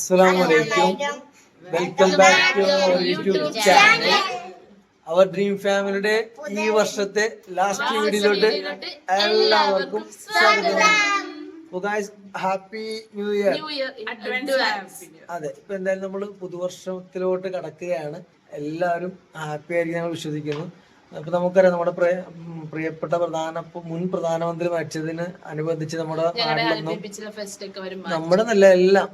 Assalamualaikum. Welcome back to our YouTube channel. Our Dream Family ഈ വർഷത്തെ last വീഡിയോയിലോട്ട് എല്ലാവർക്കും സ്വാഗതം. So guys, happy new year. അതെ, ഇപ്പൊ എന്തായാലും നമ്മൾ പുതുവർഷത്തിലോട്ട് കടക്കുകയാണ്. എല്ലാവരും ഹാപ്പി ആയിരിക്കും ഞങ്ങൾ വിശ്വസിക്കുന്നു. അപ്പൊ നമുക്കറിയാം, നമ്മുടെ പ്രിയപ്പെട്ട മുൻ പ്രധാനമന്ത്രി മരിച്ചതിന് അനുബന്ധിച്ച് നമ്മുടെ നാട്ടിലൊന്നും നമ്മുടെ നല്ല എല്ലാം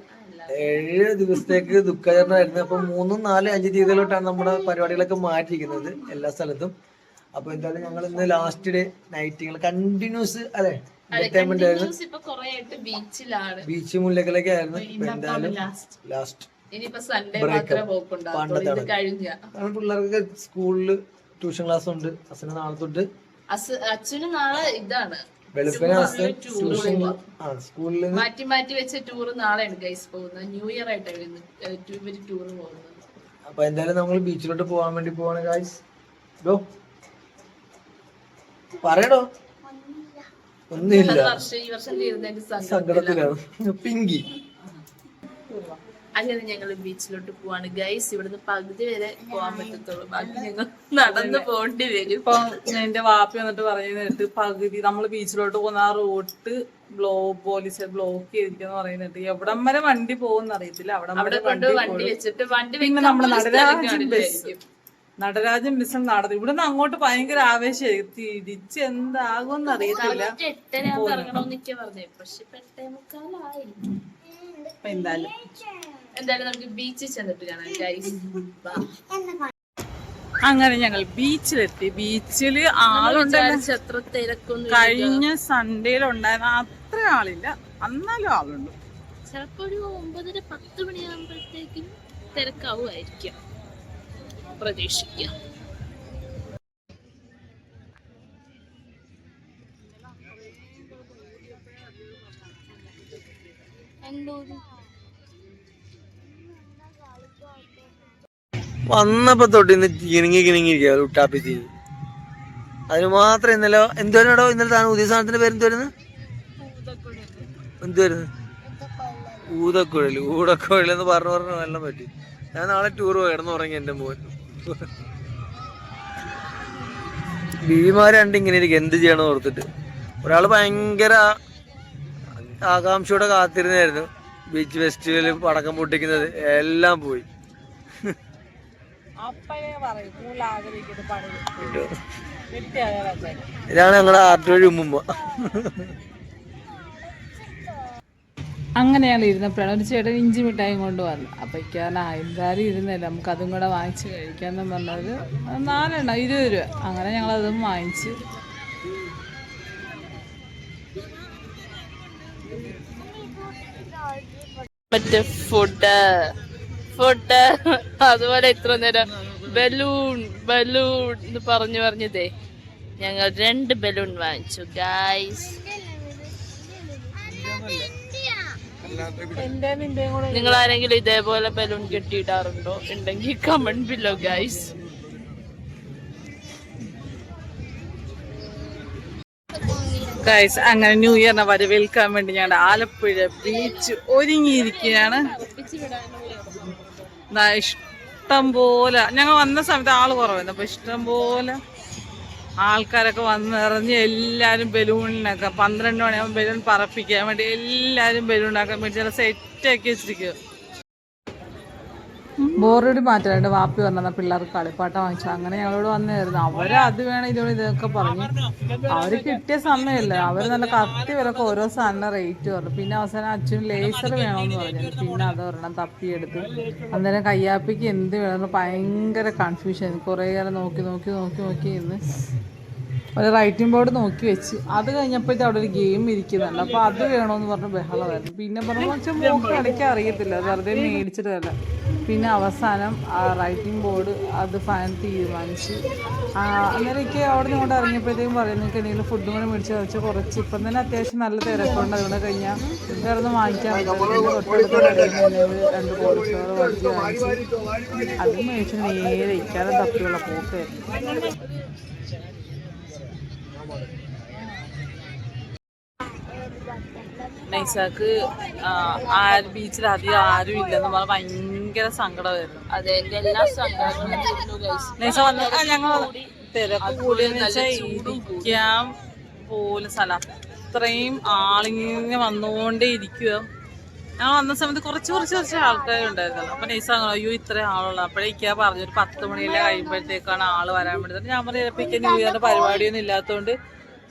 7 ദിവസത്തേക്ക് ദുഃഖകരമായിരുന്നു. അപ്പൊ 3, 4, 5 തീയതിയിലോട്ടാണ് നമ്മുടെ പരിപാടികളൊക്കെ മാറ്റിയിരിക്കുന്നത് എല്ലാ സ്ഥലത്തും. അപ്പൊ എന്തായാലും ഞങ്ങൾ ഇന്ന് ലാസ്റ്റ് ഡേ നൈറ്റ് കണ്ടിന്യൂസ് അല്ലെ എന്റർടൈൻമെന്റ് ആയിരുന്നു. ബീച്ച് മുല്ലക്കലൊക്കെ ആയിരുന്നു. എന്തായാലും ലാസ്റ്റ് പിള്ളേർക്ക് സ്കൂളില് ട്യൂഷൻ ക്ലാസ് ഉണ്ട്. അച്ഛന് നാളെ തൊട്ട് അച്ഛന് നാളെ ഇതാണ് സ്കൂളിൽ മാറ്റി വെച്ച ടൂർ നാളെയാണ് ഗൈസ് പോകുന്നത്. ന്യൂ ഇയർ ആയിട്ടാണ് ടൂർ പോകുന്നത്. അപ്പൊ എന്തായാലും നമ്മൾ ബീച്ചിലോട്ട് പോകാൻ വേണ്ടി പോവാണ് ഗൈസ്. പറയടോ. ഒന്നുമില്ല, ഈ വർഷം തീരുന്നതിന്റെ സങ്കടത്തിലാണ് പിങ്കി. അങ്ങനെ ഞങ്ങൾ ബീച്ചിലോട്ട് പോവാണ് ഗൈസ്. ഇവിടുന്ന് പകുതി വരെ പോകാൻ പറ്റത്തുള്ളൂ, ബാക്കി ഞങ്ങൾ നടന്നു പോകേണ്ടി വരും. ഇപ്പൊ എന്റെ വാപ്പി വന്നിട്ട് പറയുന്നിട്ട് പകുതി നമ്മൾ ബീച്ചിലോട്ട് പോകുന്ന ആ റോഡ് പോലീസ് ബ്ലോക്ക് ചെയ്തിരിക്കുന്നു പറയുന്നിട്ട്. എവിടം വരെ വണ്ടി പോകുന്ന അറിയത്തില്ല. അവിടെ വണ്ടി വെച്ചിട്ട് പിന്നെ നമ്മുടെ നടരാജൻ ബിസിനസ് നടത്തി. ഇവിടുന്ന് അങ്ങോട്ട് ഭയങ്കര ആവേശമായി. തിരിച്ച് എന്താകുമെന്ന് അറിയത്തില്ല. 8:30 ഇറങ്ങണമെന്നൊക്കെ പറഞ്ഞു, പക്ഷെ 8:45 എന്തായാലും നമുക്ക് ബീച്ചിൽ ചെന്നിട്ട് കാണാം ഗൈസ്. അങ്ങനെ ഞങ്ങൾ ബീച്ചിലെത്തി. ബീച്ചില് ആളുണ്ടായിരുന്നു, അത്ര തിരക്കൊന്നും. കഴിഞ്ഞ സൺഡേയിലുണ്ടായിരുന്ന അത്ര ആളില്ല, എന്നാലും ആളുണ്ട്. ചിലപ്പോ ഒരു 9:30-10 മണിയാകുമ്പോഴത്തേക്കും തിരക്കാവുമായിരിക്കാം, പ്രതീക്ഷിക്കാം. വന്നപ്പോ തൊട്ട് ഇന്ന് കിണിങ്ങിയിരിക്കുക ഉട്ടാപ്പി തീ. അതിന് മാത്രം ഇന്നലെ എന്തുവരുന്നോ ഇന്നലെ താൻ പുതിയ സാധനത്തിന്റെ പേര് എന്തുവരുന്നു ഊതക്കുഴൽ എന്ന് പറഞ്ഞു നല്ല പറ്റി. ഞാൻ നാളെ ടൂർ പോയിടന്ന് ഉറങ്ങി എന്റെ മോൻ. ബീവിമാര് കണ്ട് ഇങ്ങനെ ഇരിക്കും എന്ത് ചെയ്യണമെന്ന് ഓർത്തിട്ട്. ഒരാള് ഭയങ്കര ആകാംക്ഷയോടെ കാത്തിരുന്നായിരുന്നു ബീച്ച് ഫെസ്റ്റിവല്, പടക്കം പൊട്ടിക്കുന്നത് എല്ലാം പോയി. ഇതാണ് ഞങ്ങളുടെ ആർട്ടുവഴി ഉമ്മുമ്മ. അങ്ങനെ ഞങ്ങൾ ഇരുന്നപ്പോഴാണ് ഒരു ചേട്ടൻ ഇഞ്ചി മിഠായും കൊണ്ട് വന്നു. അപ്പൊ എന്തായാലും ഇരുന്നില്ല, നമുക്ക് അതും കൂടെ വാങ്ങിച്ച് കഴിക്കാന്ന് പറഞ്ഞത് 4 എണ്ണം 20 രൂപ. അങ്ങനെ ഞങ്ങളതും വാങ്ങിച്ച് മറ്റേ ഫുഡ് അതുപോലെ ഇത്ര നേരം ബലൂൺ എന്ന് പറഞ്ഞതേ ഞങ്ങൾ 2 ബലൂൺ വാങ്ങിച്ചു ഗൈസ്. നിങ്ങൾ ആരെങ്കിലും ഇതേപോലെ ബലൂൺ കെട്ടിയിടാറുണ്ടോ? ഉണ്ടെങ്കിൽ കമന്റ് ബിലോ ഗൈസ്. ഗൈസ് അങ്ങനെ ന്യൂ ഇയറിനെ വരവേൽക്കാൻ വേണ്ടി ഞങ്ങളുടെ ആലപ്പുഴ ബീച്ച് ഒരുങ്ങിയിരിക്കുകയാണ്. ഇഷ്ടം പോലെ ഞങ്ങൾ വന്ന സമയത്ത് ആള് കുറവായിരുന്നു. അപ്പൊ ഇഷ്ടം പോലെ ആൾക്കാരൊക്കെ വന്നിറങ്ങി എല്ലാരും ബലൂണിനൊക്കെ 12 മണിയാകുമ്പോൾ ബലൂൺ പറപ്പിക്കാൻ വേണ്ടി എല്ലാരും ബലൂണൊക്കെ മേടിച്ച് സെറ്റാക്കി വെച്ചിരിക്കുക. ബോറടി മാറ്റാനായിട്ട് വാപ്പി പറഞ്ഞ പിള്ളേർക്ക് കളിപ്പാട്ടം വാങ്ങിച്ചു. അങ്ങനെ ഞങ്ങളോട് വന്നായിരുന്നു. അവര് അത് വേണം ഇതോടെ ഇതൊക്കെ പറഞ്ഞു. അവര് കിട്ടിയ സമയമല്ല, അവര് നല്ല കത്തി വിലക്ക് ഓരോ സാധനം റേറ്റ് പറഞ്ഞു. പിന്നെ അവസാനം അച്ഛനും ലേസർ വേണമെന്ന് പറഞ്ഞു. പിന്നെ അത് ഒരെണ്ണം തപ്പിയെടുത്ത്. അന്നേരം കയ്യാപ്പിക്ക് എന്ത് വേണമെന്ന് ഭയങ്കര കൺഫ്യൂഷൻ. കുറേ നേരം നോക്കി ഇന്ന് ഒരു റൈറ്റിംഗ് ബോർഡ് നോക്കി വെച്ച്. അത് കഴിഞ്ഞപ്പോഴത്തെ അവിടെ ഒരു ഗെയിം ഇരിക്കുന്നുണ്ട്. അപ്പോൾ അത് വേണമെന്ന് പറഞ്ഞ് ബഹളമായിരുന്നു. പിന്നെ പറഞ്ഞു മോക്ക് കളിക്കാൻ അറിയത്തില്ല, വെറുതെ മേടിച്ചിട്ടല്ല. പിന്നെ അവസാനം ആ റൈറ്റിംഗ് ബോർഡ് അത് ഫാൻ തീരുമാനിച്ച്. അന്നേരം എനിക്ക് അവിടെ നിന്ന് കൊണ്ട് ഇറങ്ങിയപ്പോഴത്തേക്കും പറയുന്നു എനിക്ക് എന്തെങ്കിലും ഫുഡും കൂടെ മേടിച്ച് വെച്ചാൽ കുറച്ച് ഇപ്പം തന്നെ അത്യാവശ്യം നല്ല തിരക്കുണ്ട്. അതുകൊണ്ട് കഴിഞ്ഞാൽ വേറെ ഒന്നും വാങ്ങിക്കാൻ പറ്റില്ല. തൊട്ടടുത്ത് കടയിൽ നിന്ന് 2 കോളിഫ്ലവർ വാങ്ങിച്ച് അത് മേടിച്ച് നേരെ ഇക്കാലം തപ്പിയുള്ള പോക്കായിരുന്നു. നൈസാക്ക് ബീച്ചിൽ അധികം ആരും ഇല്ലെന്ന് പറഞ്ഞാൽ ഭയങ്കര സങ്കടമായിരുന്നു. അതെ, എന്റെ എല്ലാ സങ്കടങ്ങളും നൈസ വന്ന് ഞങ്ങൾ തിരക്ക് കൂടിയെന്ന് വെച്ചാൽ ഇരിക്കാൻ പോലും സ്ഥലം അത്രയും ആളിങ്ങനെ വന്നുകൊണ്ടേ ഇരിക്കുക. ഞങ്ങൾ വന്ന സമയത്ത് കുറച്ച് ആൾക്കാരുണ്ടായിരുന്നല്ലോ. അപ്പൊ നൈസ അയ്യോ ഇത്രയും ആളുള്ള അപ്പോഴേക്കാ പറഞ്ഞു ഒരു 10 മണിയിലെ കഴിയുമ്പോഴത്തേക്കാണ് ആള് വരാൻ വേണ്ടി. ഞാൻ പറഞ്ഞു ചിലപ്പോൾ ന്യൂ ഇയറിന്റെ പരിപാടിയൊന്നും ഇല്ലാത്തതുകൊണ്ട്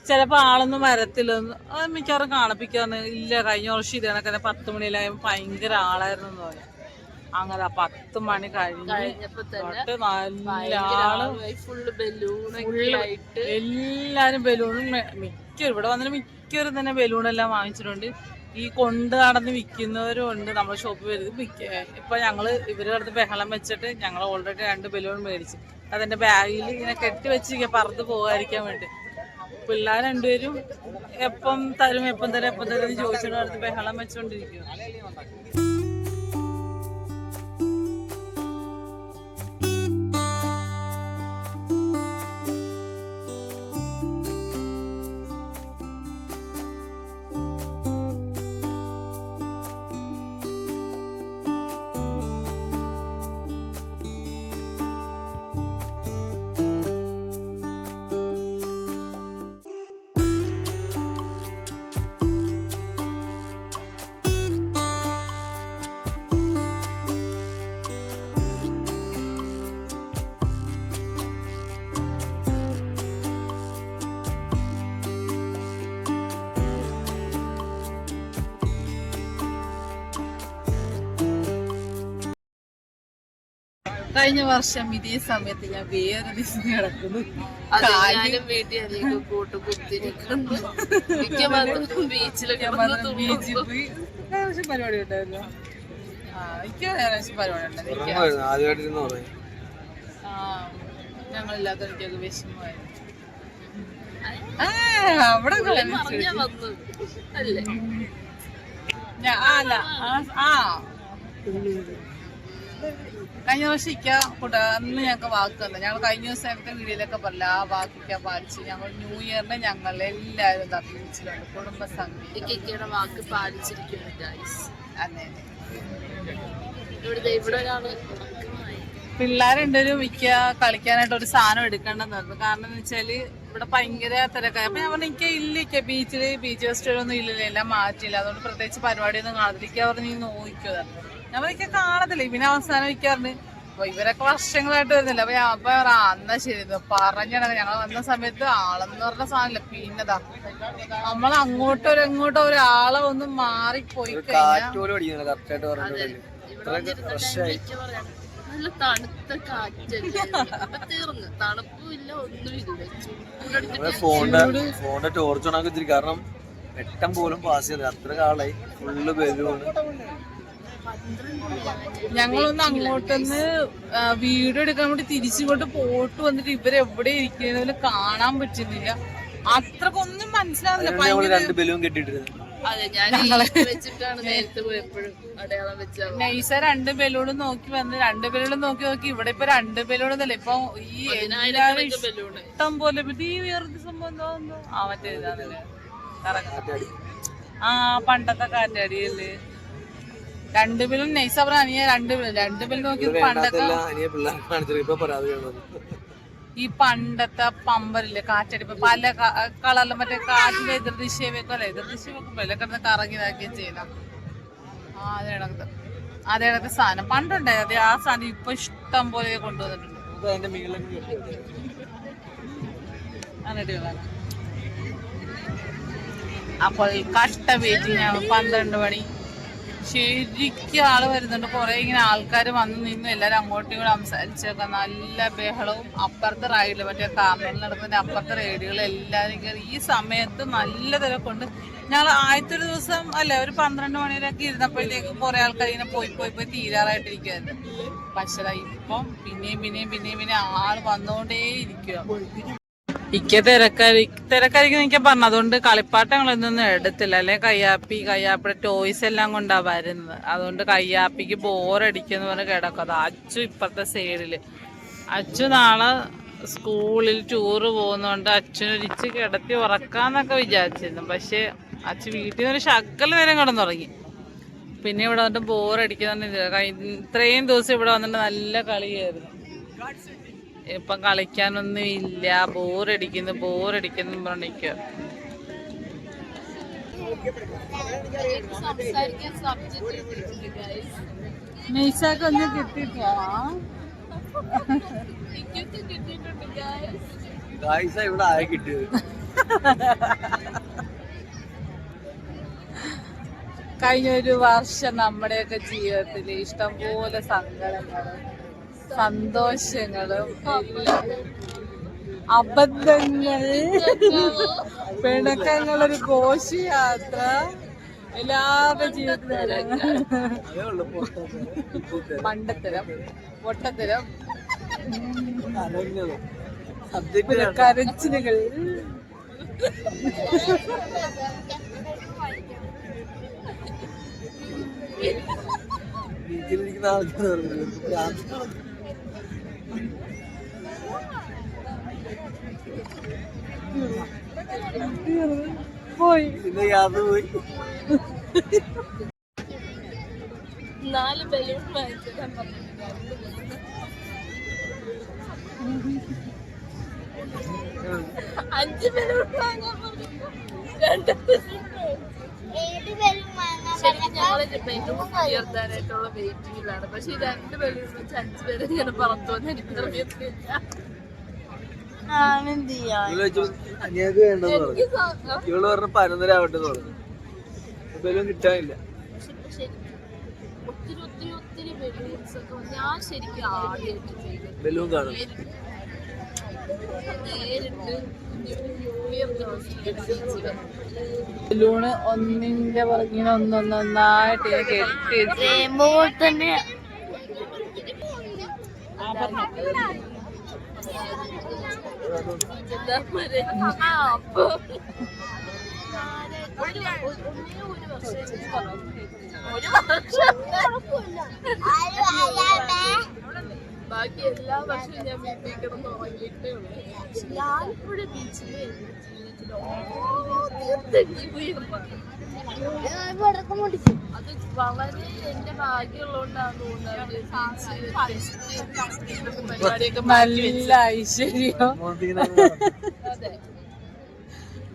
ചിലപ്പോൾ ആളൊന്നും വരത്തില്ലെന്ന്. അത് മിക്കവാറും കാണിപ്പിക്കാന്ന്. ഇല്ല, കഴിഞ്ഞ വർഷം ഇത് കണക്കെ 10 മണിയിലായപ്പോൾ ഭയങ്കര ആളായിരുന്നു എന്ന് പറഞ്ഞു. അങ്ങനെ 10 മണി കഴിഞ്ഞപ്പോ തൊട്ട് നല്ല ആള് എല്ലാരും ബലൂണും ഇവിടെ വന്നിട്ട് മിക്കവരും തന്നെ ബലൂണെല്ലാം വാങ്ങിച്ചിട്ടുണ്ട്. ഈ കൊണ്ട് നടന്ന് വിൽക്കുന്നവരും ഉണ്ട് നമ്മുടെ ഷോപ്പിൽ വരുന്നത്. ഇപ്പൊ ഞങ്ങള് ഇവരുടെ അടുത്ത് ബഹളം വെച്ചിട്ട് ഞങ്ങൾ ഓൾറെഡി 2 ബലൂൺ മേടിച്ചു. അതെന്റെ ബാഗിൽ ഇങ്ങനെ കെട്ടി വെച്ചിരിക്കുക പറത്ത് പോകാതിരിക്കാൻ വേണ്ടി. പിള്ളേർ 2 പേരും എപ്പം തരും ചോദിച്ചോണ്ട് അടുത്ത് ബഹളം വെച്ചോണ്ടിരിക്കുക. കഴിഞ്ഞ വർഷം ഇതേ സമയത്ത് ഞാൻ വേറെ ദിവസം കിടക്കുന്നു. ഞാനും വീട്ടിൽ കൂട്ടുകുത്തിരിക്കുന്നു. ബീച്ചിലൊക്കെ ബീച്ചിൽ പോയി പരിപാടി ഉണ്ടായിരുന്നു. പരിപാടി ഉണ്ടായിരുന്നു. ഞങ്ങളില്ലാത്ത എനിക്കൊക്കെ വിഷമമായിരുന്നു. അവിടെ കഴിഞ്ഞ വർഷം അന്ന് ഞങ്ങൾക്ക് വാക്ക് തന്നെ. ഞങ്ങൾ കഴിഞ്ഞ ദിവസത്തെ വീഡിയോയിലൊക്കെ പറഞ്ഞില്ല, ആ വാക്കിക്കാൻ പാലിച്ച് ഞങ്ങൾ ന്യൂ ഇയറിന് ഞങ്ങൾ എല്ലാവരും ബീച്ചിലുണ്ട്. കുടുംബസംഗീതയുടെ വാക്ക് പാലിച്ചിരിക്കുന്നു. അതെ, ഇവിടെ ഒരാള് പിള്ളേരുണ്ടൊരു മിക്ക കളിക്കാനായിട്ട് ഒരു സാധനം എടുക്കേണ്ടെന്ന് പറഞ്ഞു. കാരണം എന്ന് വെച്ചാല് ഇവിടെ ഭയങ്കര തിരക്കായി. അപ്പൊ ഞാൻ പറഞ്ഞു എനിക്ക് ഇല്ല ബീച്ച് ഫെസ്റ്റിവൽ ഒന്നും ഇല്ലല്ലോ, എല്ലാം മാറ്റില്ല, അതുകൊണ്ട് പ്രത്യേകിച്ച് പരിപാടിയൊന്നും കാണത്തില്ല. പറഞ്ഞ് നീ നോക്കുക. ഞാൻ എനിക്ക് കാണത്തില്ല. ഇവനെ അവസാനം വയ്ക്കാറുണ്ട്. അപ്പൊ ഇവരൊക്കെ വർഷങ്ങളായിട്ട് വരുന്നില്ല. അപ്പൊ എന്നാ ശരി പറഞ്ഞാണ്. ഞങ്ങൾ വന്ന സമയത്ത് ആളെന്ന് പറഞ്ഞ സാധനമില്ല. പിന്നെതാ നമ്മൾ അങ്ങോട്ടോ ഒരാളെ ഒന്ന് മാറിപ്പോയി കഴിഞ്ഞാൽ നല്ല തണുത്ത കാറ്റല്ലേ, തീർന്ന് തണുപ്പുമില്ല ഒന്നുമില്ല. ഫോണിന്റെ ടോർച്ച് ഓണാക്കി വെച്ചിരി. കാരണം വെട്ടം പോലും പാസ് ചെയ്ത് അത്ര കാളായി. Full balloon. ഞങ്ങളൊന്ന് അങ്ങോട്ടൊന്ന് വീഡിയോ എടുക്കാൻ വേണ്ടി തിരിച്ചിങ്ങോട്ട് പോയിട്ട് വന്നിട്ട് ഇവരെവിടെ ഇരിക്കുന്നതിന് കാണാൻ പറ്റുന്നില്ല. അത്രക്കൊന്നും മനസ്സിലാവുന്നില്ല. 2 ബലൂൺ കെട്ടിട്ടിരുന്നു. അതെ, ഞാൻ വെച്ചിട്ടാണ് നേരത്തെ പോയപ്പോഴും അടയാളം വെച്ചാൽ നൈസ 2 ബലൂണ് നോക്കി വന്ന് 2 ബലൂണ് നോക്കി ഇവിടെ ഇപ്പൊ 2 ബലൂണെന്നല്ല ഇപ്പൊ ഈ ഇഷ്ടം പോലെ. ഈ വേറെ സംഭവം എന്തോ മറ്റേ ഇതാണല്ലേ പണ്ടത്തെ കാറ്റാടിയല്ലേ. 2 ബലൂൺ നൈസ പറഞ്ഞ അനിയ 2 ബലൂൺ നോക്കി പണ്ടത്തെ ഈ പണ്ടത്തെ പമ്പറില്ലേ കാറ്റടിപ്പ് പല കളറിലും മറ്റേ കാറ്റിന്റെ എതിർദിശയെ വെക്കല്ലേ, എതിർദിശ വെക്കുമ്പോ എല്ലാം കിടന്ന് കറങ്ങി ഇതാക്കുകയും ചെയ്യണം. അത് കിടക്കുന്നത് അതേടത്തെ സാധനം പണ്ടുണ്ടായത് ആ സാധനം ഇപ്പൊ ഇഷ്ടം പോലെ കൊണ്ടുവന്നിട്ടുണ്ട്. അതിന്റെ മീളൊക്കെ അടിപൊളിയാണ്. അപ്പോൾ കട്ട വെയിറ്റിംഗ് ആണ്. 12 മണി ശരിക്കും ആള് വരുന്നുണ്ട്. കുറെ ഇങ്ങനെ ആൾക്കാർ വന്ന് നിന്ന് എല്ലാരും അങ്ങോട്ടും ഇങ്ങോട്ടും സംസാരിച്ചൊക്കെ നല്ല ബഹളവും. അപ്പുറത്തെ റൈഡില് മറ്റേ കാർണിവൽ നടക്കുന്ന അപ്പുറത്തെ റൈഡുകൾ എല്ലാരും കയറി. ഈ സമയത്ത് നല്ല തിരക്കുണ്ട്. ഞങ്ങൾ ആദ്യത്തെ ഒരു ദിവസം അല്ലെ ഒരു 12 മണിയിലൊക്കെ ഇരുന്നപ്പോഴത്തേക്ക് കുറെ ആൾക്കാർ ഇങ്ങനെ പോയി തീരാറായിട്ടിരിക്കുവായിരുന്നു. പക്ഷേ ഇപ്പം പിന്നെയും ആള് വന്നുകൊണ്ടേ ഇരിക്കുക. ഇക്ക തിരക്കായിരിക്കും എനിക്ക് പറഞ്ഞു. അതുകൊണ്ട് കളിപ്പാട്ടങ്ങളൊന്നും എടുത്തില്ല. അല്ലെ കയ്യാപ്പിയുടെ ടോയ്സ് എല്ലാം കൊണ്ടാ വരുന്നത്. അതുകൊണ്ട് കയ്യാപ്പിക്ക് ബോറടിക്കെന്ന് പറഞ്ഞ് കിടക്കും. അത് അച്ചു ഇപ്പുറത്തെ സൈഡില്. അച്ചു നാളെ സ്കൂളിൽ ടൂറ് പോകുന്നോണ്ട് അച്ഛനൊരിച്ച് കിടത്തി ഉറക്കാന്നൊക്കെ വിചാരിച്ചിരുന്നു. പക്ഷെ അച്ഛൻ വീട്ടിൽ നിന്ന് ഒരു ശകല നേരം കിടന്നുറങ്ങി. പിന്നെ ഇവിടെ വന്നിട്ട് ബോറടിക്കുന്ന ഇത്രയും ദിവസം ഇവിടെ വന്നിട്ട് നല്ല കളിയായിരുന്നു. ഇപ്പം കളിക്കാനൊന്നും ഇല്ല, ബോറടിക്കുന്നു പറഞ്ഞിരിക്കുക. നെയ്സാക്കൊന്നും കിട്ടിട്ടോ ഇവിടെ ആയി കിട്ടിയത്. കഴിഞ്ഞൊരു വർഷം നമ്മുടെയൊക്കെ ജീവിതത്തിൽ ഇഷ്ടംപോലെ സങ്കടങ്ങളും സന്തോഷങ്ങളും അബദ്ധങ്ങൾ, പിണക്കങ്ങളൊരു ഘോഷയാത്ര എല്ലാവരുടെ ജീവിതത്തിലും മണ്ടത്തരം, പൊട്ടത്തരം, കരച്ചിലുകൾ. വീട്ടിലിരിക്കുന്ന ആൾക്കാർ പോയി പിന്നെ യാത്ര പോയി. 4 ബലൂൺ വാങ്ങിച്ചിട്ടാ 5 ബലൂൺ വാങ്ങാൻ പറഞ്ഞു. 2 ശരിക്കും ഞങ്ങള് ബലൂൺ ഉയർത്താനായിട്ടുള്ള വെയിറ്റിംഗിലാണ്. പക്ഷെ 2 ബലൂൺ വെച്ച് 5 പേര് ഇങ്ങനെ പുറത്തുവന്ന് എനിക്ക് അറിയത്തില്ല. ഇവള് പറഞ്ഞ 11:30 ആവട്ടെ പറഞ്ഞു. ബലൂൺ കിട്ടാനില്ല. ഒത്തിരി ബലൂൺസ് ഒക്കെ ഞാൻ ശരിക്കും ആദ്യമായിട്ട് ചെയ്തത്. ബലൂൺ കാണും നേരിട്ട് ന്യൂ ഇയർ ദിവസം ബലൂണ് ഒന്നിന്റെ പുറകിന് ഒന്നൊന്നായിട്ട് കെട്ടി തന്നെ ബാക്കി എല്ലാ വർഷവും ഞാൻ വീട്ടിൽ കിടന്ന് ഉറങ്ങിയിട്ടേ ഉള്ളൂ. ആലപ്പുഴ ബീച്ചിലെ അത് വളരെ എന്റെ ഭാഗ്യമുള്ളതുകൊണ്ടാണ് തോന്നുന്നത്. പരിപാടിയൊക്കെ നല്ല ഐശ്വര്യം. അതെ,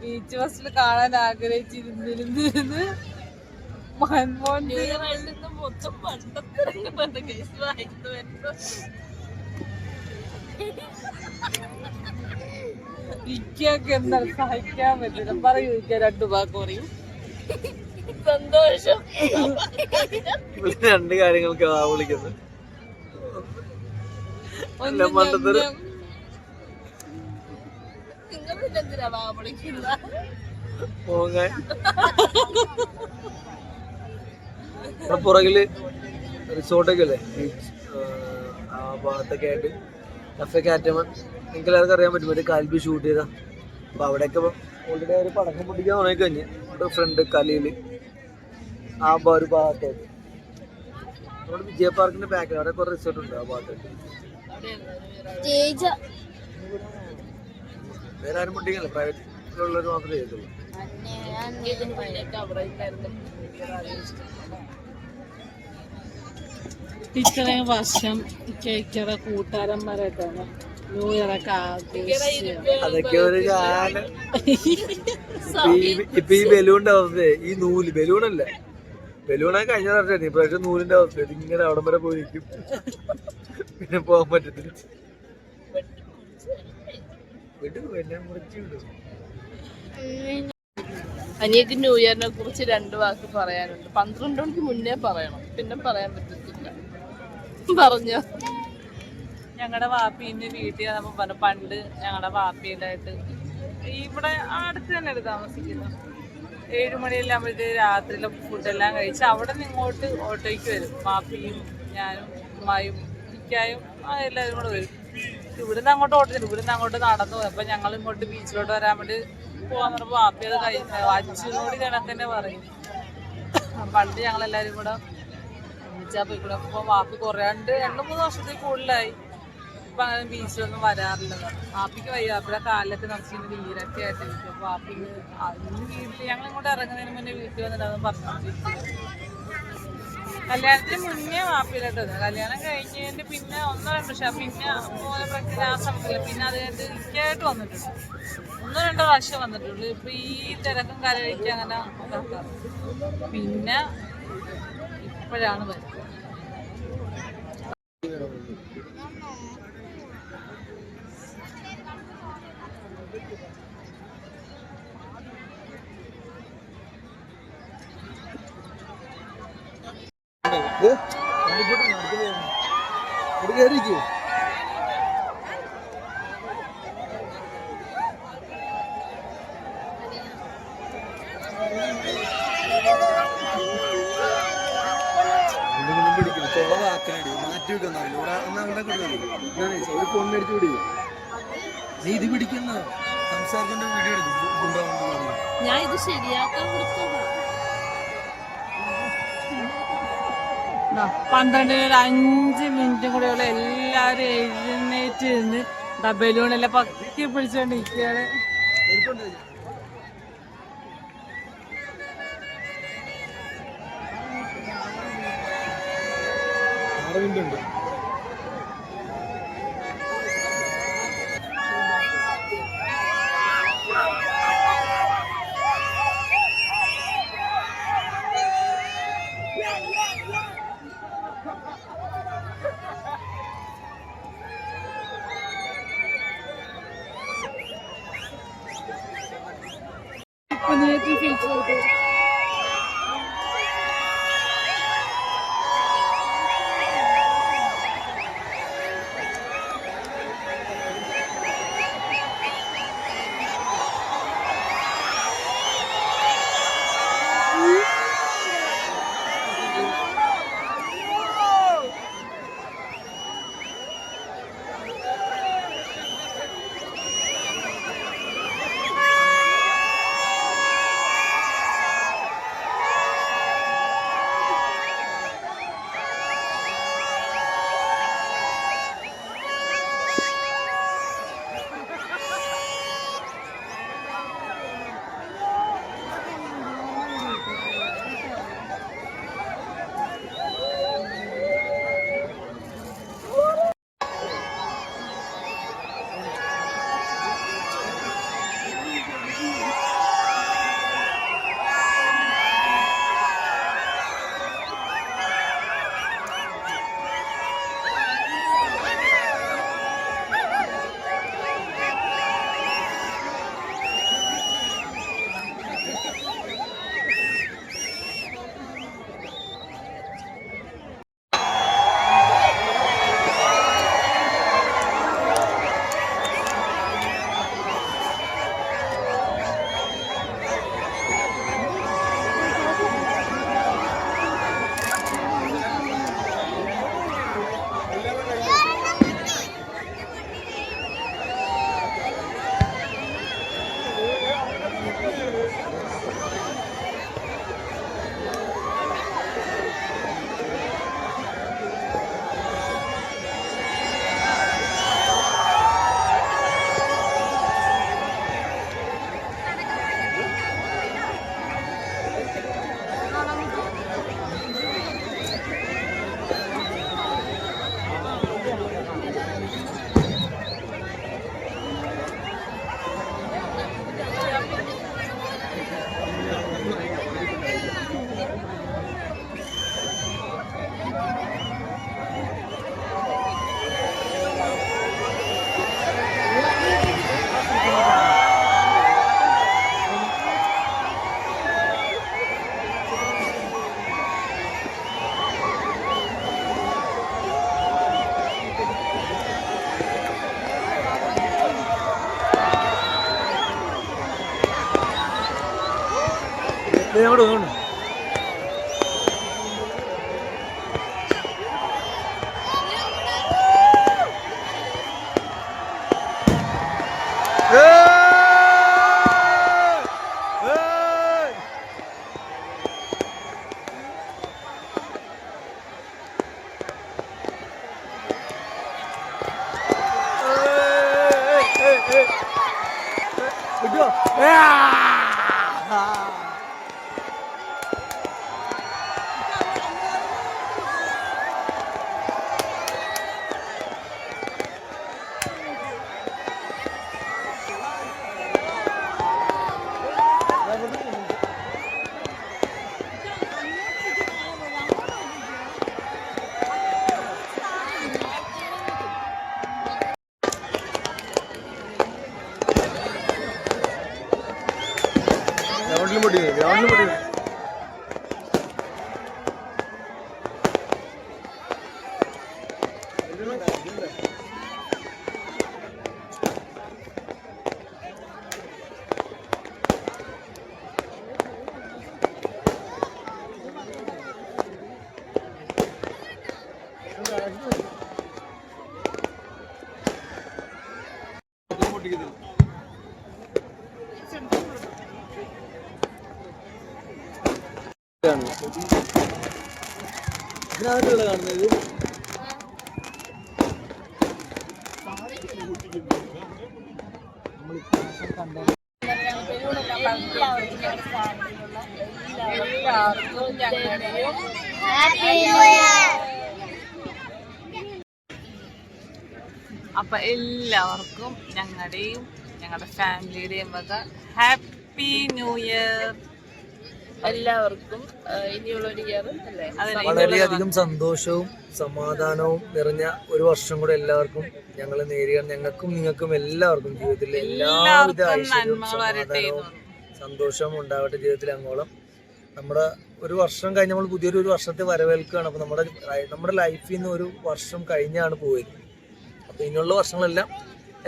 ബീച്ച് ബസ്സിൽ കാണാൻ ആഗ്രഹിച്ചിരുന്നിരുന്നിരുന്ന് മൻമോഹൻ മൊത്തം പണ്ടത്തെ കേസ് വായിക്കുന്നു. ഇക്കൊക്കെ എന്താ സഹിക്കാൻ പറ്റില്ല. പറയൂ, 2 വാക്ക് പറയൂ. സന്തോഷം. 2 കാര്യങ്ങൾക്ക് വിളിക്കുന്നത്. നിങ്ങളെന്തിനാ വിളിക്കുന്ന? പുറകില് റിസോർട്ടൊക്കെ അല്ലേ, ബീച്ച് ആ ഭാഗത്തൊക്കെ ആയിട്ട് കഫേ കാറ്റമൺ. നിങ്ങൾക്ക് എല്ലാവർക്കും അറിയാൻ പറ്റും, മറ്റേ കാൽബി ഷൂട്ട് ചെയ്താ. അപ്പൊ അവിടെയൊക്കെ ഓൾറെഡി അവർ പടക്കം പൊട്ടിക്കാൻ തുടങ്ങി കഴിഞ്ഞ് നമ്മുടെ ഫ്രണ്ട് കലയില് ആ ഒരു ഭാഗത്തായിട്ട് നമ്മുടെ വിജയ പാർക്കിന്റെ ബാക്കിൽ അവിടെ കുറെ റിസോർട്ട് ഉണ്ട്. ആ ഭാഗത്തായിട്ട് വേറെ ആരും പൊട്ടിക്കല്ല, പ്രൈവറ്റിലുള്ളവർ മാത്രമേ ചെയ്തുള്ളൂ. ഇത്രയും വർഷം ചേച്ചിയുടെ കൂട്ടുകാരന്മാരായിട്ടാണ് ന്യൂ ഇയറൊക്കെ അതൊക്കെ ഒരു കാലം. ഇപ്പൊ ഈ ബലൂണിന്റെ അവസ്ഥ, ഈ നൂല് ബലൂണല്ല, ബലൂണായി കഴിഞ്ഞ വർഷം ഇപ്രാവശ്യം നൂലിന്റെ അവസ്ഥ ഇങ്ങനെ അവിടം വരെ പോയി നിൽക്കും, പിന്നെ പോകാൻ പറ്റത്തില്ല. അനിയക്ക് ന്യൂ ഇയറിനെ കുറിച്ച് 2 വാക്ക് പറയാനുണ്ട്. 12 മണിക്ക് മുന്നേ പറയണം, പിന്നെ പറയാൻ പറ്റത്തില്ല. പറഞ്ഞോ. ഞങ്ങളുടെ വാപ്പീന്റെ വീട്ടിൽ വന്നപ്പോ പറഞ്ഞു, പണ്ട് ഞങ്ങളുടെ വാപ്പീലായിട്ട് ഇവിടെ അടുത്ത് തന്നെ താമസിക്കുന്നത്. 7 മണിയെല്ലാകുമ്പോഴത്തേക്ക് രാത്രിയിലെ ഫുഡെല്ലാം കഴിച്ച് അവിടെ നിന്ന് ഇങ്ങോട്ട് ഓട്ടോയ്ക്ക് വരും. വാപ്പിയും ഞാനും ഉമ്മായും ഇക്കായും എല്ലാവരും കൂടെ വരും. ഇവിടുന്ന് അങ്ങോട്ട് ഓട്ടത്തില്ല, ഇവിടുന്ന് അങ്ങോട്ട് നടന്നു പോയി. അപ്പൊ ഞങ്ങൾ ഇങ്ങോട്ട് ബീച്ചിലോട്ട് വരാൻ വേണ്ടി പോകാൻ പറഞ്ഞപ്പോൾ വാപ്പി അത് അച്ഛനോട് കണക്ക് തന്നെ പറയും. പണ്ട് ഞങ്ങളെല്ലാവരും കൂടെ ഒന്നിച്ചാൽ പോയിക്കൂടെ. അപ്പൊ വാപ്പി കുറേ 2-3 വർഷത്തിൽ കൂടുതലായി ഇപ്പൊ അങ്ങനെ ബീച്ചിലൊന്നും വരാറില്ല. വാപ്പിക്ക് വയ്യ, വാപ്പിയുടെ കാലിലൊക്കെ നിറച്ചിട്ട് നീരൊക്കെ ആയിട്ട് ഇരിക്കും. അപ്പൊ വാപ്പിക്ക് ഇന്ന് വീട്ടിൽ ഞങ്ങൾ ഇങ്ങോട്ട് ഇറങ്ങുന്നതിന് മുന്നേ വീട്ടിൽ വന്നിട്ട് അതൊന്നും പറഞ്ഞിട്ടില്ല. കല്യാണത്തിന് മുന്നേ വാപ്പിയിലോട്ട് വന്നു. കല്യാണം കഴിഞ്ഞതിന്റെ പിന്നെ 1-2 വർഷം പിന്നെ പോലെ പ്രശ്നം ആ സമയത്തില്ല. പിന്നെ അത് കഴിഞ്ഞിട്ട് എനിക്കായിട്ട് വന്നിട്ടുണ്ട്. 1-2 പ്രാവശ്യം വന്നിട്ടുള്ളൂ. ഇപ്പൊ ഈ തിരക്കും കലയിലേക്ക് അങ്ങനെ നോക്കാറ്. പിന്നെ ഇപ്പോഴാണ് വരുന്നത്. കയറിക്കോ. മാറ്റി വെക്കുന്ന ഫോൺ മേടിച്ചു പിടി. നീ ഇത് പിടിക്കുന്ന സംസാരിക്കേണ്ട വീഡിയോ എടുക്കും. ഞാൻ ഇത് ശരിയാക്കാൻ കൊടുത്തതാ. 12-5 മിനിറ്റും കൂടെയുള്ള എല്ലാവരും എഴുന്നേറ്റ് നിന്ന് ബലൂണെല്ലാം പക്കി പിടിച്ചോണ്ടിരിക്കുകയാണ്. ഇതിനകത്തുള്ള കാണുന്നത് അപ്പൊ എല്ലാവർക്കും ഞങ്ങളുടെയും ഞങ്ങളുടെ ഫാമിലിയുടെയും വക ഹാപ്പി ന്യൂ ഇയർ. എല്ലാവർക്കും ഇനിയുള്ളൊരു ഇയർ അല്ലേ വളരെയധികം സന്തോഷവും സമാധാനവും നിറഞ്ഞ ഒരു വർഷം കൂടെ എല്ലാവർക്കും ഞങ്ങൾ നേരിടാൻ ഞങ്ങൾക്കും നിങ്ങൾക്കും എല്ലാവർക്കും ജീവിതത്തിൽ എല്ലാവിധ ഐശ്വര്യവും സമാധാനവും സന്തോഷവും ഉണ്ടാവട്ടെ ജീവിതത്തിൽ അങ്ങോളം. നമ്മുടെ ഒരു വർഷം കഴിഞ്ഞ് നമ്മൾ പുതിയൊരു വർഷത്തെ വരവേൽക്കുകയാണ്. അപ്പോൾ നമ്മുടെ ലൈഫിൽ നിന്ന് ഒരു വർഷം കഴിഞ്ഞാണ് പോയത്. അപ്പോൾ ഇനിയുള്ള വർഷങ്ങളെല്ലാം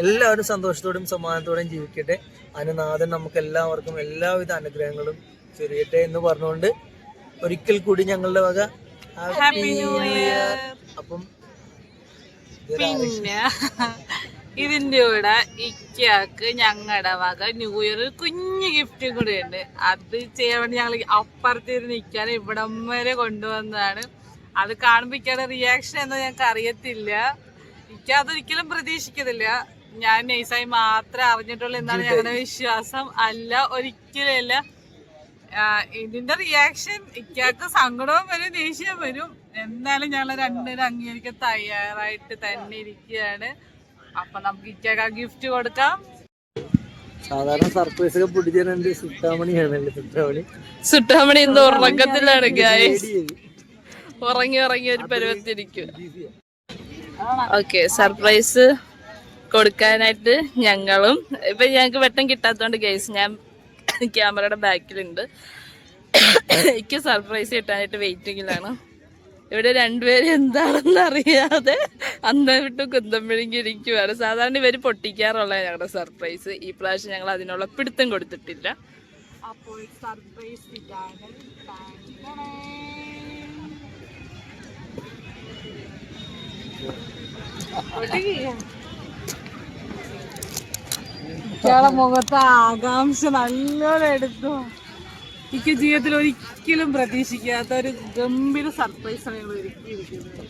എല്ലാവരും സന്തോഷത്തോടെയും സമാധാനത്തോടെയും ജീവിക്കട്ടെ. അനുനാഥൻ നമുക്ക് എല്ലാവർക്കും എല്ലാവിധ അനുഗ്രഹങ്ങളും ചെറിയട്ടെ എന്ന് പറഞ്ഞുകൊണ്ട് ഒരിക്കൽ കൂടി ഞങ്ങളുടെ വക ഹാപ്പി ന്യൂ ഇയർ. അപ്പം പിന്നെ ഇതിന്റെ കൂടെ ഇക്കക്ക് ഞങ്ങളുടെ വക ന്യൂ ഇയർ കുഞ്ഞു ഗിഫ്റ്റും കൂടി ഉണ്ട്. അത് ചെയ്യാൻ വേണ്ടി ഞങ്ങൾ അപ്പുറത്തിരുന്ന് നിൽക്കാൻ ഇവിടം വരെ കൊണ്ടുവന്നതാണ്. അത് കാണുമ്പോൾ ഇക്കയുടെ റിയാക്ഷൻ എന്ന് ഞങ്ങൾക്ക് അറിയത്തില്ല. ഇക്ക അതൊരിക്കലും പ്രതീക്ഷിക്കുന്നില്ല. ഞാൻ നൈസായി മാത്രമേ അറിഞ്ഞിട്ടുള്ളൂ എന്നാണ് ഞങ്ങളുടെ വിശ്വാസം. അല്ല, ഒരിക്കലും അല്ല. ഇതിന്റെ റിയാക്ഷൻ ഇക്കക്ക് സങ്കടവും വരും, ദേഷ്യം വരും. എന്നാലും ഞങ്ങൾ രണ്ടുപേരും അംഗീകരിക്കാൻ തയ്യാറായിട്ട് തന്നെ ഇരിക്കുകയാണ്. അപ്പൊ നമുക്ക് ഇക്കക്ക് ആ ഗിഫ്റ്റ് കൊടുക്കാം. സാധാരണ സർപ്രൈസ് ഒക്കെ പിടിച്ചിട്ടുണ്ട്. സുട്ടാമണി ഇന്ന് ഉറക്കത്തിലാണ് ഗായ്സ്. ഉറങ്ങി ഒരു പരുവത്തിരിക്കും. ഓക്കെ, സർപ്രൈസ് കൊടുക്കാനായിട്ട് ഞങ്ങളും ഇപ്പൊ ഞങ്ങൾക്ക് വെട്ടം കിട്ടാത്തതുകൊണ്ട് ഗൈസ് ഞാൻ ക്യാമറയുടെ ബാക്കിലുണ്ട്. എനിക്ക് സർപ്രൈസ് കിട്ടാനായിട്ട് വെയിറ്റിങ്ങിലാണ്. ഇവിടെ രണ്ടുപേരും എന്താണെന്ന് അറിയാതെ അന്തം വിട്ട് കുന്തം വിഴുങ്ങിയിരിക്കുവാണ്. സാധാരണ ഇവര് പൊട്ടിക്കാറുള്ള ഞങ്ങളുടെ സർപ്രൈസ്. ഈ പ്രാവശ്യം ഞങ്ങൾ അതിനുള്ള പിടുത്തം കൊടുത്തിട്ടില്ല. അപ്പോൾ സർപ്രൈസ് ഇയാളെ മുഖത്ത് ആകാംക്ഷ നല്ലോണം എടുത്തു. എനിക്ക് ജീവിതത്തിൽ ഒരിക്കലും പ്രതീക്ഷിക്കാത്ത ഒരു ഗംഭീര സർപ്രൈസാണ് ഞങ്ങൾ ഒരുക്കിയിരിക്കുന്നത്.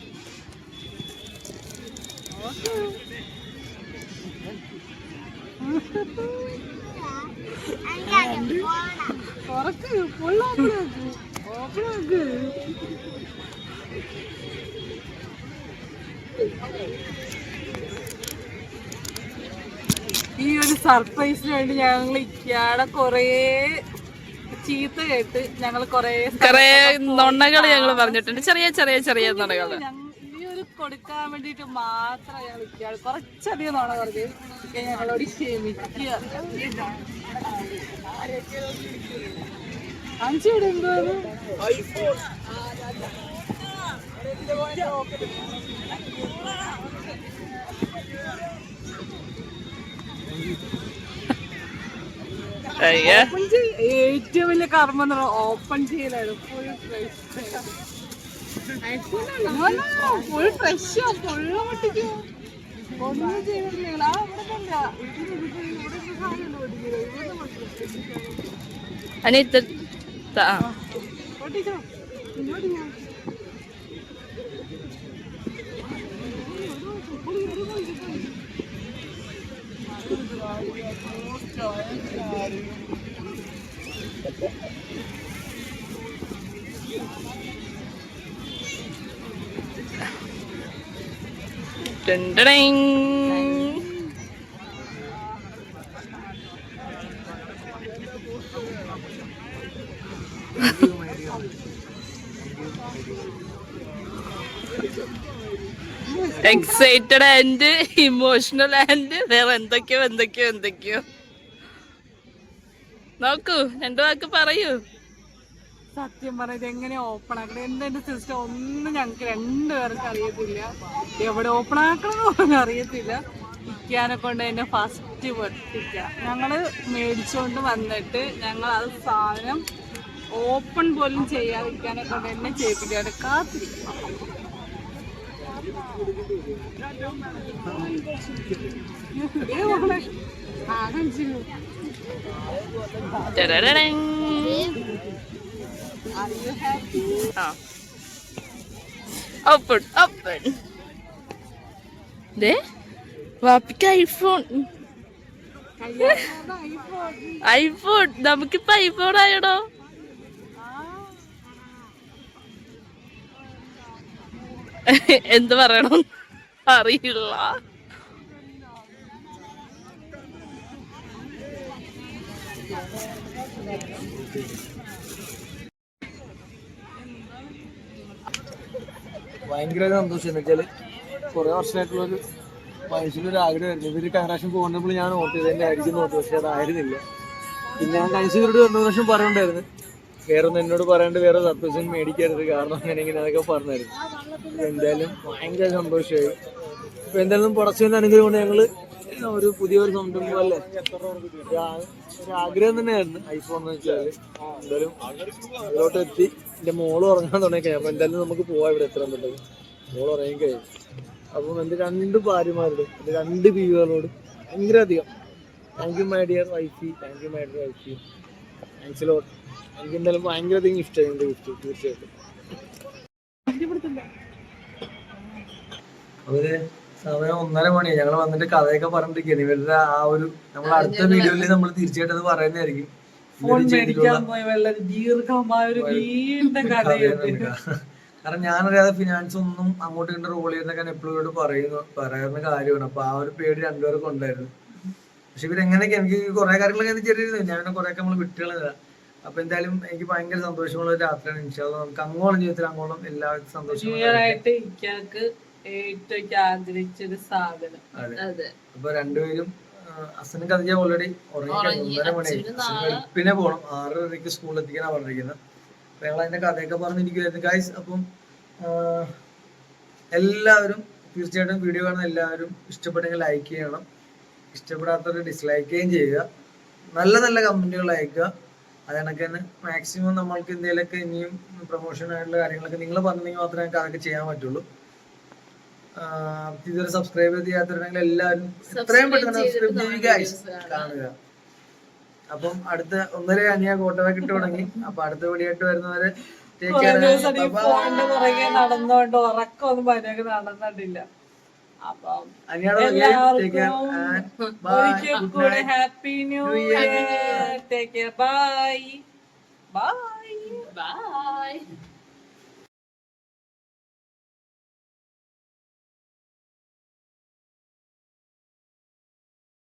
ഈ ഒരു സർപ്രൈസിന് വേണ്ടി ഞങ്ങൾ ഇക്കാടെ കൊറേ ചീത്ത കേട്ട് ഞങ്ങൾ കൊറേ നുണകൾ ഞങ്ങൾ പറഞ്ഞിട്ടുണ്ട്. ചെറിയ നുണകൾ. ഈ ഒരു കൊടുക്കാൻ വേണ്ടിട്ട് മാത്രം ഞങ്ങൾ ഇക്കാട് കുറച്ചധികം നുണ പറഞ്ഞു. ഞങ്ങളോട് ക്ഷമിക്കുക. അഞ്ചിവിടെ എന്തോ അയ്യ ഏറ്റവും വലിയ കർമ്മം എന്ന് പറഞ്ഞാൽ ഓപ്പൺ ചെയ്യലാണ്. ഫുൾ ഫ്രഷ് ഫുള്ള് പൊട്ടിക്കോ ഒന്നും ചെയ്തിട്ടില്ല. പൊട്ടിച്ചോ എക്സൈറ്റഡ് ആൻഡ് ഇമോഷണൽ ആൻഡ് വേറെ എന്തൊക്കെയോ നോക്കൂ, 2 വാക്ക് പറയൂ. സത്യം പറഞ്ഞത് എങ്ങനെ ഓപ്പൺ ആക്കണം എന്തെന്റെ സിസ്റ്റം ഒന്നും ഞങ്ങൾക്ക് 2 പേർക്ക് അറിയത്തില്ല. എവിടെ ഓപ്പൺ ആക്കണമെന്ന് അറിയത്തില്ല. ഇക്കാനെ കൊണ്ട് തന്നെ ഫസ്റ്റ് പൊട്ടിക്ക ഞങ്ങള് മേടിച്ചോണ്ട് വന്നിട്ട് ഞങ്ങൾ അത് സാധനം ഓപ്പൺ പോലും ചെയ്യാതിരിക്കാനെ കൊണ്ട് തന്നെ ചെയ്യിപ്പിക്കാതെ കാത്തിരിക്കും. വാപ്പിക്ക് ഐഫോൺ നമുക്കിപ്പോ ഐഫോൺ ആയടോ. എന്ത് പറയണം അറിയില്ല. ഭയങ്കര സന്തോഷം. എന്ന് വെച്ചാല് കുറെ വർഷമായിട്ടുള്ളൊരു മനസ്സിലൊരു ആഗ്രഹമായിരുന്നു. ഇവര് കൈറാശം പോകുന്നപ്പോൾ ഞാൻ ഓർത്ത് ചെയ്തതിന്റെ ആയിരിക്കും നോക്കി, പക്ഷെ അതായിരുന്നില്ല. പിന്നെ ഞാൻ കൈസൂരോട് 2 പ്രാവശ്യം പറയണ്ടായിരുന്നു വേറെ ഒന്നും എന്നോട് പറയാണ്ട് വേറെ സർപ്രൈസും മേടിക്കരുത്, കാരണം അങ്ങനെ ഇങ്ങനെ അതൊക്കെ പറഞ്ഞായിരുന്നു. എന്തായാലും ഭയങ്കര സന്തോഷമായി. ഇപ്പൊ എന്തായാലും പ്രൊഡക്ഷൻ അനുഗ്രഹം കൊണ്ട് ഞങ്ങള് ഒരു പുതിയൊരു സംരംഭം അല്ലേ, ഒരു ആഗ്രഹം തന്നെയായിരുന്നു ഐഫോൺ എന്ന് വെച്ചാല്. എന്തായാലും അതിലോട്ട് എത്തി. എന്റെ മോള് ഉറങ്ങാൻ തുടങ്ങി. അപ്പൊ എന്തായാലും നമുക്ക് പോവാം ഇവിടെ എത്താൻ പറ്റും. മോള് ഉറങ്ങി കഴിഞ്ഞു. അപ്പം എന്റെ 2 ഭാര്യമാരോടും എന്റെ 2 ബീവികളോട് ഭയങ്കര അധികം thank you my dear Wi-Fi, thank you my dear Wi-Fi, thanks lot. എനിക്ക് എന്തായാലും ഭയങ്കര അധികം ഇഷ്ടമായി എന്റെ ഗിഫ്റ്റ്. തീർച്ചയായിട്ടും അവര് സമയം 1:30 മണിയായി. ഞങ്ങൾ വന്നിട്ട് കഥയൊക്കെ പറഞ്ഞിരിക്കുകയാണ്. ഇവരുടെ ആ ഒരു നമ്മൾ അടുത്ത വീഡിയോയിൽ നമ്മൾ തീർച്ചയായിട്ടും അത് പറയുന്നതായിരിക്കും. കാരണം ഞാനറിയാതെ ഫിനാൻസ് ഒന്നും അങ്ങോട്ട് ഇങ്ങോട്ട് റോൾ ചെയ്യുന്നൊക്കെ എപ്പോഴും പറയുന്ന കാര്യമാണ്. അപ്പൊ ആ ഒരു പേടി 2 പേർക്ക് ഉണ്ടായിരുന്നു. പക്ഷെ ഇവരെങ്ങനെയൊക്കെ എനിക്ക് കുറെ കാര്യങ്ങളൊക്കെ ചെറിയ ഞാൻ കുറെയൊക്കെ നമ്മൾ വിട്ടുകളതാ. അപ്പൊ എന്തായാലും എനിക്ക് ഭയങ്കര സന്തോഷമുള്ള ഒരു രാത്രിയാണ്. ഇൻഷാല്ലാ നമുക്ക് അങ്ങോളം ജീവിതത്തിൽ അങ്ങോളം എല്ലാവർക്കും സന്തോഷം. അപ്പൊ 2 പേരും അസനും കഥ ഓൾറെഡി ഉറങ്ങി 1:30 മണിയായി. വെളുപ്പിനെ പോകണം, 6:30 സ്കൂളിൽ എത്തിക്കാനാണ് പറഞ്ഞിരിക്കുന്നത്. അപ്പൊ ഞങ്ങൾ അതിന്റെ കഥയൊക്കെ പറഞ്ഞിരിക്കുവായിരുന്നു ഗൈസ്. അപ്പം എല്ലാവരും തീർച്ചയായിട്ടും വീഡിയോ കാണുന്ന എല്ലാവരും ഇഷ്ടപ്പെട്ടെങ്കിൽ ലൈക്ക് ചെയ്യണം, ഇഷ്ടപ്പെടാത്തവർ ഡിസ്ലൈക്ക് ചെയ്യുക, നല്ല നല്ല കമന്റുകൾ അയക്കുക. അത് കണക്ക് തന്നെ മാക്സിമം നമ്മൾക്ക് എന്തെങ്കിലുമൊക്കെ ഇനിയും പ്രൊമോഷൻ ആയിട്ടുള്ള കാര്യങ്ങളൊക്കെ നിങ്ങൾ പറഞ്ഞെങ്കിൽ മാത്രമേ ഞങ്ങൾക്ക് അതൊക്കെ ചെയ്യാൻ പറ്റുള്ളൂ. ഇതുവരെ സബ്സ്ക്രൈബ് ചെയ്യാത്തവരുണ്ടെങ്കിൽ എല്ലാവരും എത്രയും പെട്ടെന്ന് സബ്സ്ക്രൈബ് ചെയ്യുക, കാണുക. അപ്പം അടുത്ത 1:30 അനിയ കോട്ടയൊക്കെ ഇട്ട് തുടങ്ങി. അപ്പൊ അടുത്ത വീഡിയോയിട്ട് വരുന്നവരെ നടന്നോണ്ട് ഉറക്കമൊന്നും മര്യാദ നടന്നിട്ടില്ല. അപ്പം happy new year. Take care. Bye bye bye.